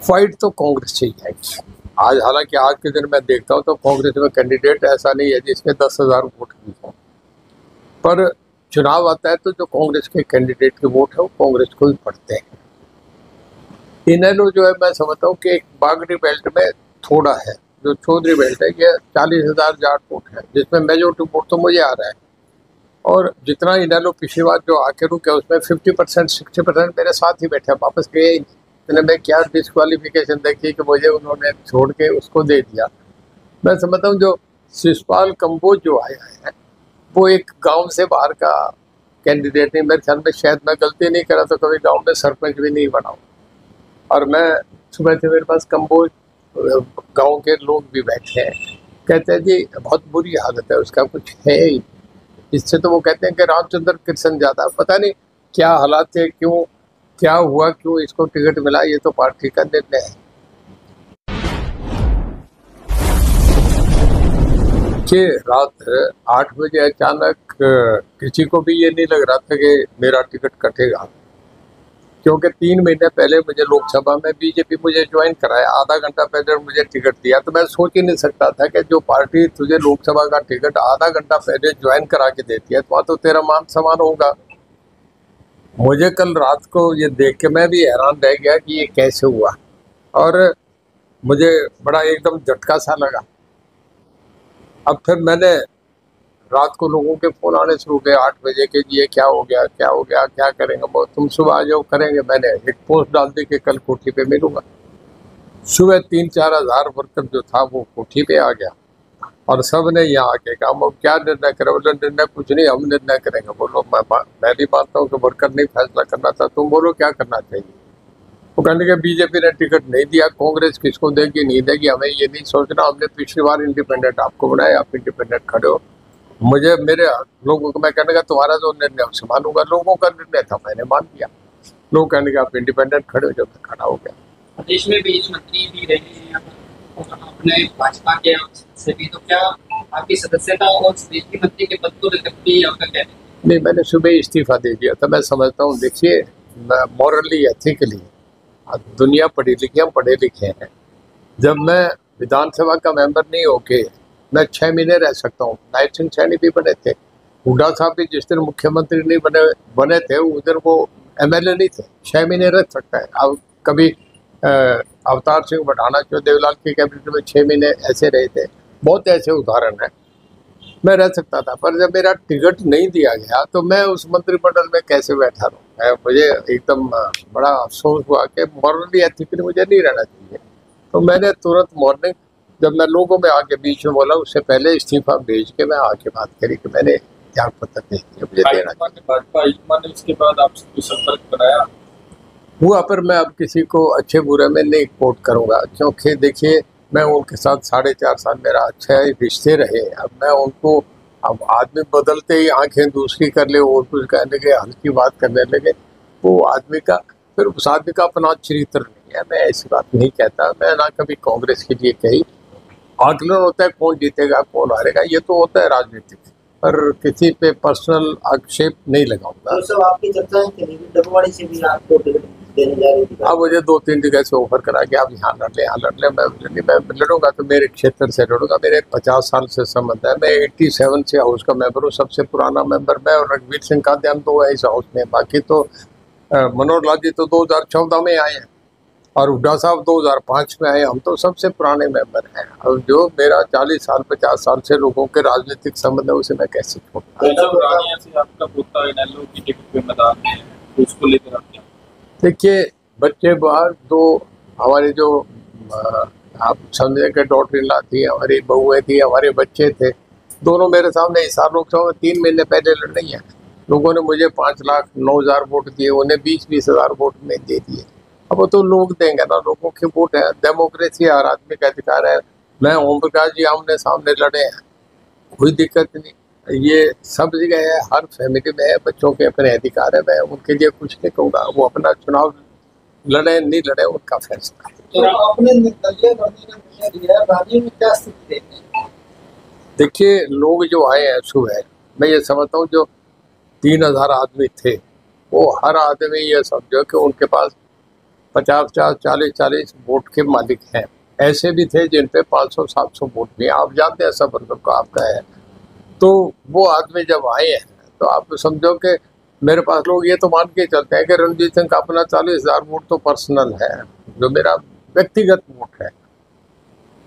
Fight तो कांग्रेस से ही आएगी आज। हालांकि आज के दिन मैं देखता हूँ तो कांग्रेस में कैंडिडेट ऐसा नहीं है जिसके 10,000 वोट भी हों, पर चुनाव आता है तो जो कांग्रेस के कैंडिडेट के वोट है वो कांग्रेस को ही पड़ते हैं। इनेलो जो है मैं समझता हूँ कि एक बागड़ी बेल्ट में थोड़ा है, जो चौधरी बेल्ट है ये 40,000 जाट वोट है, जिसमें मेजोरिटी वोट तो मुझे आ रहा है। और जितना इनेलो पिछली बार जो आके रुके उसमें 50% 60% मेरे साथ ही बैठे, वापस गए। मैं क्या डिस्क्वालिफिकेशन देखी कि मुझे उन्होंने छोड़ के उसको दे दिया। मैं समझता हूँ जो शिषपाल कंबोज जो आया है वो एक गांव से बाहर का कैंडिडेट नहीं, मेरे ख्याल में शायद मैं गलती नहीं करा तो कभी गांव में सरपंच भी नहीं बना। और मैं सुबह से मेरे पास कंबोज गांव के लोग भी बैठे हैं, कहते हैं जी बहुत बुरी हालत है, उसका कुछ है ही। इससे तो वो कहते हैं कि रामचंद्र कृष्ण ज़्यादा, पता नहीं क्या हालात थे, क्यों क्या हुआ, क्यों इसको टिकट मिला, ये तो पार्टी का निर्णय है। कि रात 8 बजे अचानक किसी को भी ये नहीं लग रहा था कि मेरा टिकट कटेगा, क्योंकि 3 महीने पहले मुझे लोकसभा में बीजेपी मुझे ज्वाइन कराया, आधा घंटा पहले मुझे टिकट दिया। तो मैं सोच ही नहीं सकता था कि जो पार्टी तुझे लोकसभा का टिकट आधा घंटा पहले ज्वाइन करा के देती है तो तेरा मान सम्मान होगा। मुझे कल रात को ये देख के मैं भी हैरान रह गया कि ये कैसे हुआ, और मुझे बड़ा एकदम झटका सा लगा। अब फिर मैंने रात को लोगों के फ़ोन आने शुरू हुए 8 बजे के, ये क्या हो गया क्या हो गया, क्या करेंगे, वो तुम सुबह आ जाओ करेंगे। मैंने एक पोस्ट डाल दी कि कल कोठी पे मिलूंगा। सुबह 3-4 हज़ार वर्कर जो था वो कोठी पे आ गया और सब ने यहाँ आके कहा वो क्या निर्णय करें। बोले निर्णय कुछ नहीं, हम निर्णय करेंगे। बोलो मैं भी मानता हूँ कि वर्कर नहीं फैसला करना था, तुम बोलो क्या करना चाहिए। वो कहने के बीजेपी ने टिकट नहीं दिया, कांग्रेस किसको देगी नहीं देगी, हमें ये नहीं सोचना, हमने पिछली बार इंडिपेंडेंट आपको बनाया, आप इंडिपेंडेंट खड़े हो। मुझे मेरे लोगों को मैं कहने का तुम्हारा जो निर्णय उसे मानूंगा, लोगों का निर्णय था मैंने मान लिया। लोग कहने का आप इंडिपेंडेंट खड़े हो, जब मैं खड़ा हो गया। प्रदेश में भी मंत्री भी रहे हैं अपने भाजपा के से भी, तो क्या आपकी सदस्यता और बिजली मंत्री के पद को लेकर भी आपका क्या है? नहीं, मैंने सुबह इस्तीफा दे दिया था। मैं समझता हूँ, देखिए मॉरली एथिकली दुनिया पढ़ी लिखी, हम पढ़े लिखे हैं। जब मैं विधानसभा का मेंबर नहीं होके मैं 6 महीने रह सकता हूँ। नायब सिंह सैनी भी बने थे, हुड्डा साहब भी जिस दिन मुख्यमंत्री नहीं बने थे उस दिन वो MLA नहीं थे, 6 महीने रह सकता है। अब कभी अवतार सिंह बढ़ाना जो देवलाल की कैबिनेट में 6 महीने ऐसे रहे थे, बहुत ऐसे उदाहरण हैं। मैं रह सकता था, पर जब मेरा टिकट नहीं दिया गया तो मैं उस मंत्रिमंडल में कैसे बैठा रहूँ। मुझे एकदम बड़ा अफसोस हुआ कि मॉरली एथिकली मुझे नहीं रहना चाहिए। तो मैंने तुरंत मॉर्निंग जब मैं लोगों में आके बीच में बोला, उससे पहले इस्तीफा भेज के मैं आके बात करी कि मैंने त्याग पत्र नहीं दिया, मुझे देना चाहिए। भाजपा हाईकमान ने उसके बाद आपसे कोई संपर्क बनाया हुआ, पर मैं अब किसी को अच्छे बुरे में नहीं कोट करूँगा, क्योंकि देखिए मैं उनके साथ 4.5 साल मेरा अच्छा रिश्ते रहे। अब मैं उनको, अब आदमी बदलते ही आंखें दूसरी कर ले और कुछ कहने लगे, हल्की बात करने लगे, वो आदमी का फिर उस आदमी का अपना चरित्र नहीं है। मैं ऐसी बात नहीं कहता, मैं ना कभी कांग्रेस के लिए कही। आकलन होता है कौन जीतेगा कौन हारेगा, ये तो होता है राजनीतिक, पर किसी पे पर्सनल आक्षेप नहीं लगाऊंगा। तो सब आपकी चर्चाएं चली, डबवाड़ी से भी आपको टिकट देने जा रही थी। हाँ, मुझे 2-3 जगह से ऑफर करा कि आप यहाँ लड़ लें, यहाँ लड़ लें। मैं लड़ूंगा तो मेरे क्षेत्र से लड़ूंगा, मेरे 50 साल से संबंध है। मैं 87 से हाउस का मेंबर हूँ, सबसे पुराना मेंबर मैं, और रघुवीर सिंह का ध्यान तो है इस हाउस में। बाकी तो मनोहर लाल जी तो 2014 में आए हैं और हुड्डा साहब 2005 में आए, हम तो सबसे पुराने मेंबर हैं। अब जो मेरा 40 साल 50 साल से लोगों के राजनीतिक संबंध है उसे मैं कैसे छोड़ूंगा। आपका पोता इनेलो की टिकट पे मैदान में है, तो उसको लेकर आप क्या? देखिए बच्चे बाहर दो हमारे जो आप समझे कि डॉटर इन लॉ थी, हमारी बहुएं थी, हमारे बच्चे थे, दोनों मेरे सामने इस साल लोकसभा में 3 महीने पहले लड़ रही हैं। लोगों ने मुझे 5,09,000 वोट दिए, उन्हें 20-20 हज़ार वोट में दे दिए। अब वो तो लोग देंगे ना, लोगों के वोट है, डेमोक्रेसी हर आदमी का अधिकार है। मैं ओम प्रकाश जी आमने सामने लड़े हैं, कोई दिक्कत नहीं, ये सब जगह है, हर फैमिली में है, बच्चों के अपने अधिकार है, मैं उनके लिए कुछ नहीं कहूँगा। वो अपना चुनाव लड़े नहीं लड़े उनका फैसला है। तो अपने निर्दलीय भर्ती का निर्णय लिया, राज्य में क्या स्थिति देखते हैं? देखिए लोग जो आए हैं सुबह, मैं ये समझता हूँ जो 3,000 आदमी थे वो हर आदमी ये समझो कि उनके पास 50-40 वोट के मालिक हैं। ऐसे भी थे जिन पे 500-700 वोट भी हैं। आप जानते हैं सब वर्ग को आपका है। तो वो आदमी जब आए हैं तो आप समझो कि मेरे पास लोग ये तो मान के चलते हैं कि रणजीत सिंह का अपना 40,000 वोट तो पर्सनल है, जो मेरा व्यक्तिगत वोट है।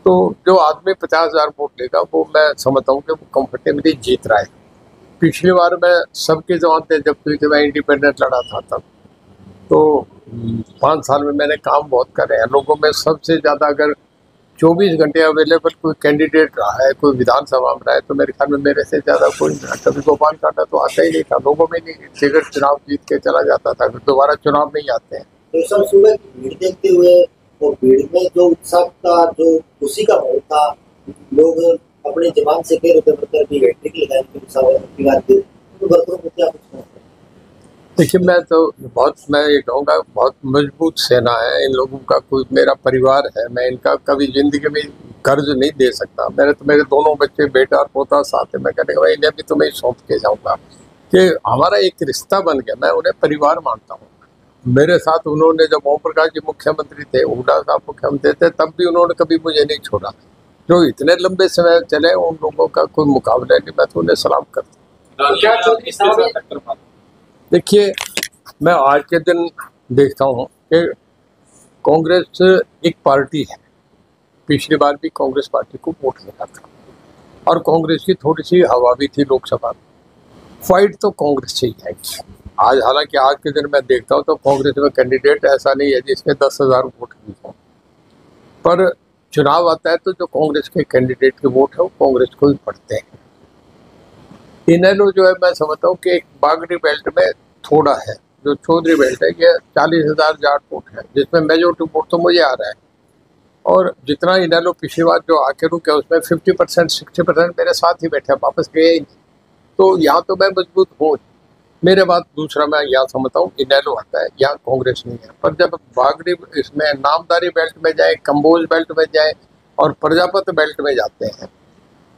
तो जो आदमी 50,000 वोट लेगा वो मैं समझता हूँ कि वो कंफर्टेबली जीत रहा है। पिछली बार मैं सबकी जमानतें जब हुई थी, मैं इंडिपेंडेंट लड़ा था तब, तो 5 साल में मैंने काम बहुत करे हैं। लोगों में सबसे ज़्यादा अगर 24 घंटे अवेलेबल कोई कैंडिडेट रहा है, कोई विधानसभा में रहा है, तो मेरे ख्याल में मेरे से ज़्यादा कोई नहीं। कभी गोपाल कांटा तो आता ही नहीं था, लोगों में नहीं, टिकट चुनाव जीत के चला जाता था, फिर दोबारा चुनाव नहीं आते हैं। तो सब सुबह की भीड़ देखते हुए और भीड़ में जो उत्साह का, जो खुशी का माहौल था, लोग अपने जवान से कह रहे थे भी हैट्रिक लगाएंगे तो वर्करों को क्या कुछ कहना? देखिए मैं ये कहूँगा बहुत मजबूत सेना है इन लोगों का। कोई मेरा परिवार है, मैं इनका कभी जिंदगी में कर्ज नहीं दे सकता। मेरे दोनों बच्चे, बेटा और पोता साथ है। मैं कहने भाई इन्हें भी तुम्हें सौंप के जाऊँगा कि हमारा एक रिश्ता बन गया। मैं उन्हें परिवार मानता हूँ। मेरे साथ उन्होंने, जब ओम प्रकाश जी मुख्यमंत्री थे, हुड्डा साहब मुख्यमंत्री थे, तब भी उन्होंने कभी मुझे नहीं छोड़ा। जो इतने लंबे समय चले उन लोगों का कोई मुकाबला नहीं। मैं तो उन्हें सलाम करता हूँ। क्या चौधरी साहब, देखिए मैं आज के दिन देखता हूँ कि कांग्रेस एक पार्टी है। पिछली बार भी कांग्रेस पार्टी को वोट मिला था और कांग्रेस की थोड़ी सी हवा भी थी लोकसभा में। फाइट तो कांग्रेस से ही है आज। हालांकि आज के दिन मैं देखता हूँ तो कांग्रेस में कैंडिडेट ऐसा नहीं है जिसमें 10,000 वोट भी हों, पर चुनाव आता है तो जो कांग्रेस के कैंडिडेट के वोट है वो कांग्रेस को ही पड़ते हैं। इनेलो जो है मैं समझता हूँ कि एक बागड़ी बेल्ट में थोड़ा है, जो चौधरी बेल्ट है, ये 40,000 जाट वोट है, जिसमें मेजोरिटी वोट तो मुझे आ रहा है। और जितना इनेलो पिछली बार जो आके रुके उसमें 50% 60% मेरे साथ ही बैठे, वापस गए ही नहीं। तो यहाँ तो मैं मजबूत हूँ। मेरे बाद दूसरा मैं यहाँ समझता हूँ इनेलो आता है, यहाँ कांग्रेस नहीं है। पर जब बागड़ी इसमें नामदारी बेल्ट में जाए, कंबोज बेल्ट में जाए और प्रजापत बेल्ट में जाते हैं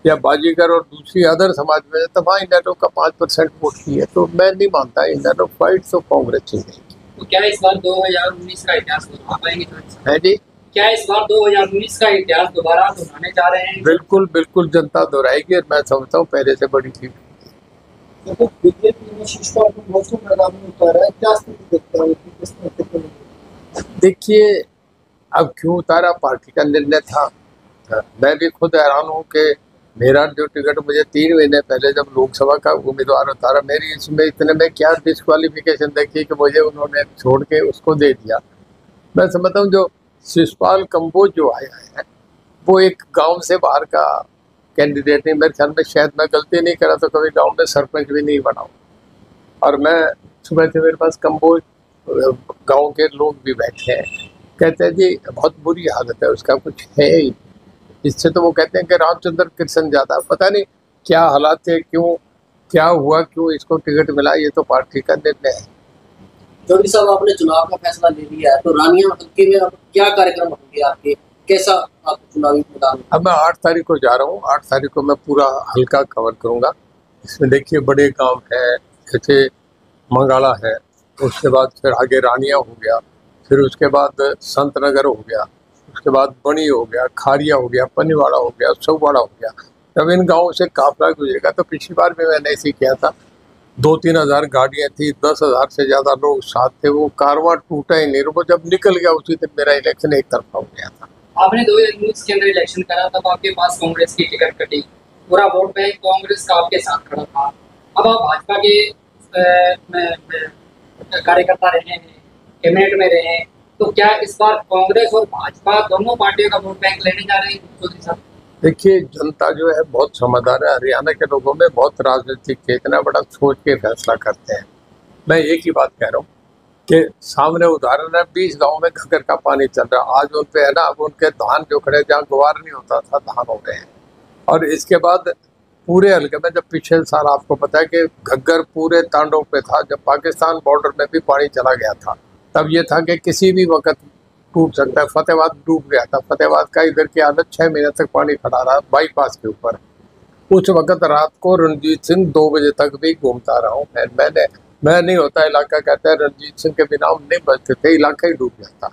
या बाजीगर और दूसरी अदर समाज में, तब हाँ इनेलो का 5% वोट की है। तो मैं नहीं मानता इनेलो फाइट तो कांग्रेस ही नहीं। तो क्या इस बार 2019 का इतिहास दोहरा पाएंगे? है जी, क्या इस बार 2019 का इतिहास दोबारा दोहराने जा रहे हैं? बिल्कुल बिल्कुल जनता दोहराएगी और मैं समझता हूँ पहले से बड़ी थी। देखो बीजेपी ने शिष्टता को बहुत मैदान में उतारा है, क्या स्थिति देखते हैं कि किस नेतृत्व में? देखिए अब क्यों उतारा, पार्टी का निर्णय था। मैं भी खुद हैरान हूँ कि मेरा जो टिकट मुझे 3 महीने पहले जब लोकसभा का उम्मीदवार उतारा, मेरी इसमें इतने में क्या डिस्क्वालिफिकेशन देखी कि मुझे उन्होंने छोड़ के उसको दे दिया। मैं समझता हूँ जो शिषपाल कंबोज जो आया है वो एक गांव से बाहर का कैंडिडेट नहीं। मेरे ख्याल में शायद मैं गलती नहीं करा तो कभी गांव में सरपंच भी नहीं बना। और मैं सुबह से मेरे पास कंबोज गांव के लोग भी बैठे हैं, कहते हैं जी बहुत बुरी हालत है, उसका कुछ है ही। इससे तो वो कहते हैं कि रामचंद्र कृष्ण ज़्यादा, पता नहीं क्या हालात थे, क्यों क्या हुआ, क्यों इसको टिकट मिला, ये तो पार्टी का निर्णय है। चौधरी साहब आपने चुनाव का फैसला ले लिया है, तो रानिया हल्के में अब क्या कार्यक्रम होंगे आपके, कैसा आप चुनावी मैदान? अब मैं 8 तारीख को जा रहा हूँ। 8 तारीख को मैं पूरा हल्का कवर करूँगा। इसमें देखिए बड़े गांव है, जैसे मंगाला है, उसके बाद फिर आगे रानिया हो गया, फिर उसके बाद संत नगर हो गया, उसके बाद बनी हो गया, खारिया हो गया, पनीवाड़ा हो गया, सौवाड़ा हो गया। जब इन गाँवों से काफिला गुजरेगा तो पिछली बार भी मैंने ऐसे किया था, 2-3 हज़ार गाड़ियाँ थी, 10,000 से ज़्यादा लोग साथ थे, वो कारवां टूटा ही नहीं। वो जब निकल गया उसी दिन मेरा इलेक्शन एक तरफा हो गया था। आपने 2019 के अंदर इलेक्शन करा, तब आपके पास कांग्रेस की टिकट कटी, पूरा वोट बैंक कांग्रेस का आपके साथ खड़ा था। अब आप भाजपा के कार्यकर्ता रहे हैं, कैबिनेट में रहे हैं, तो क्या इस बार कांग्रेस और भाजपा दोनों पार्टियों का वोट बैंक लेने जा रहे हैं चौधरी साहब? देखिए जनता जो है बहुत समझदार है। हरियाणा के लोगों में बहुत राजनीतिक चेतना, बड़ा सोच के फैसला करते हैं। मैं एक ही बात कह रहा हूँ कि सामने उदाहरण है, 20 गाँव में घग्गर का पानी चल रहा है। आज उन पे है ना, अब उनके धान जो खड़े, जहाँ गुवार नहीं होता था धान हो गए हैं। और इसके बाद पूरे हल्के में, जब पिछले साल आपको पता है कि घग्गर पूरे तांडव पे था, जब पाकिस्तान बॉर्डर में भी पानी चला गया था, तब ये था कि किसी भी वक्त टूट सकता है। फतेहाबाद डूब गया था, फतेहाबाद का इधर की हालत 6 महीने तक पानी खड़ा रहा बाईपास के ऊपर। उस वक्त रात को रणजीत सिंह 2 बजे तक भी घूमता रहा हूँ। मैं नहीं होता इलाका, कहते हैं रणजीत सिंह के बिना हम नहीं बचते थे, इलाका ही डूब जाता।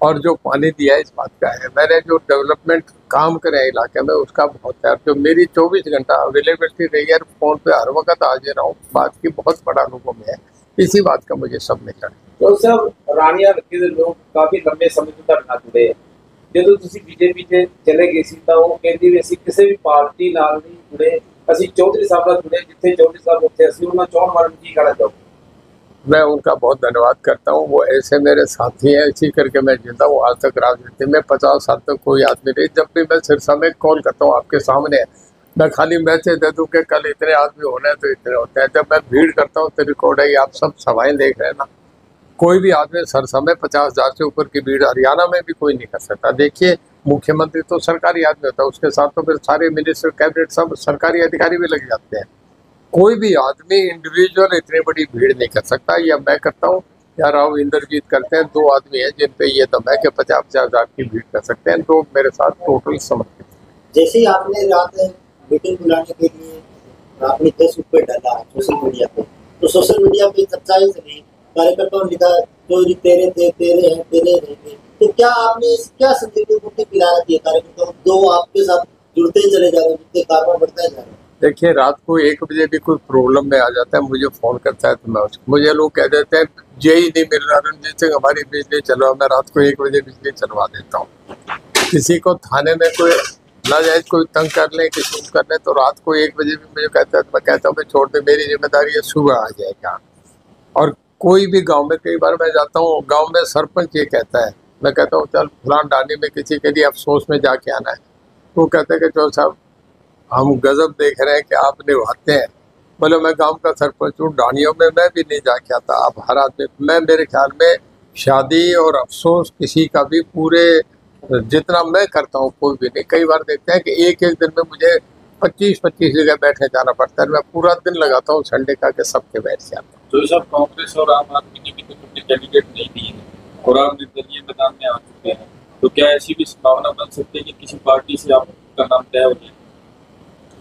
और जो पानी दिया है इस बात का है, मैंने जो डेवलपमेंट काम करे हैं इलाके में उसका बहुत है। जो मेरी 24 घंटा अवेलेबिलिटी रही है, फोन पे हर वक्त हाजिर रहूँ, बात की बहुत बड़ा अनुभव है, इसी बात का मुझे सब में चढ़। तो सब रानिया हल्के ਦੇ ਲੋਕ ਕਾਫੀ ਲੰਬੇ ਸਮੇਂ ਤੋਂ ਤੁਹਾਡੇ ਨਾਲ ਜੁੜੇ ਆ। ਜਦੋਂ ਤੁਸੀਂ ਬੀਜੇਪੀ 'ਚ ਚਲੇ ਗਏ ਸੀ ਤਾਂ ਉਹ ਕਹਿੰਦੇ ਵੀ ਅਸੀਂ ਕਿਸੇ ਵੀ ਪਾਰਟੀ ਨਾਲ ਨਹੀਂ ਜੁੜੇ, ਅਸੀਂ ਚੌਧਰੀ ਸਾਹਿਬ ਨਾਲ जुड़े, जिथे चौधरी साहब ਉੱਥੇ ਅਸੀਂ ਉਹਨਾਂ ਚਾਹਣ ਵਾਲੇ ਨੂੰ ਕੀ ਕਹਿਣਾ ਚਾਹੋਗੇ? मैं उनका बहुत धन्यवाद करता हूँ, वो ऐसे मेरे साथी हैं, इसी करके मैं जिंदा हूँ आज तक। राजनीति में 50 साल तक कोई आदमी नहीं, जब भी मैं सिरसा में कॉल करता हूँ आपके सामने, मैं खाली मैसेज दे दूँ कि कल इतने आदमी होने हैं तो इतने होते हैं। जब मैं भीड़ करता हूँ तो रिकॉर्ड है, आप सब सभाएं देख रहे हैं ना, कोई भी आदमी सिरसा में 50,000 से ऊपर की भीड़ हरियाणा में भी कोई नहीं कर सकता। देखिए मुख्यमंत्री तो सरकारी आदमी होता है, उसके साथ तो फिर सारे मिनिस्टर, कैबिनेट, सब सरकारी अधिकारी भी लग जाते हैं। कोई भी आदमी इंडिविजुअल इतनी बड़ी भीड़ नहीं कर सकता, या मैं करता हूँ या राव इंद्रजीत करते हैं। 2 आदमी हैं जिन पे ये दम है कि 50,000 की भीड़ कर सकते हैं, तो मेरे साथ टोटल समर्पित। जैसे ही आपने रात में मीटिंग बुलाने के लिए आपने फेसबुक पे डाला, सोशल मीडिया पे, तो सोशल मीडिया पे चर्चा ही चली, कार्यकर्ताओं ने लिखा चौधरी तेरे थे, तेरे हैं, तेरे रहेंगे। तो क्या आपने क्या संजीवनी बूटी पिलाया थी कार्यकर्ताओं को, जो आपके साथ जुड़ते ही चले जा रहे हैं, जितने कारवा बढ़ता ही जा रहा है? देखिए रात को 1 बजे भी कोई प्रॉब्लम में आ जाता है, मुझे फ़ोन करता है तो मैं उसको, मुझे लोग कह देते हैं यही नहीं मिल रहा रणजीत सिंह हमारी बिजली चलवा, मैं रात को 1 बजे बिजली चलवा देता हूँ। किसी को थाने में कोई नाजायज कोई तंग कर ले, किसी को कर ले, तो रात को 1 बजे भी मुझे कहता है, तो मैं कहता हूँ मैं छोड़ दे, मेरी जिम्मेदारी है, सुबह आ जाएगा। और कोई भी गाँव में, कई बार मैं जाता हूँ गाँव में, सरपंच ये कहता है, मैं कहता हूँ चल फलान डानी में किसी के लिए अफसोस में जाके आना है, तो वो कहते हैं कि चौधरी साहब हम गजब देख रहे हैं कि आप निभाते हैं। बोले मैं गांव का सरपंच हूँ, डानियों में मैं भी नहीं जाके आता। आप हर आदमी, मैं मेरे ख्याल में शादी और अफसोस किसी का भी पूरे जितना मैं करता हूँ कोई भी नहीं। कई बार देखते हैं कि एक दिन में मुझे 25-25 जगह बैठे जाना पड़ता है, मैं पूरा दिन लगाता हूँ संडे का कि सबके बैठ जाता हूँ। तो सब कांग्रेस और आम आदमी ने भी तो अपने कैंडिडेट नहीं दिए और आप निर्दलीय मैदान में आ चुके हैं, तो क्या ऐसी भी संभावना बन सकती है कि किसी पार्टी से आपका नाम तय हो जाए?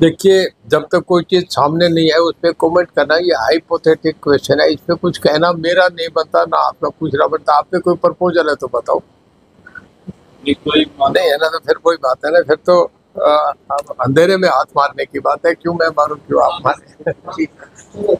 देखिए जब तक कोई चीज़ सामने नहीं है उस पर कॉमेंट करना ये हाइपोथेटिक क्वेश्चन है, इस पर कुछ कहना मेरा नहीं बनता, ना आपका पूछना बनता। आप पे कोई प्रपोजल है तो बताओ, कोई नहीं है ना तो फिर कोई बात है ना, फिर तो अंधेरे में हाथ मारने की बात है, क्यों मैं मारूं, क्यों आप मारें।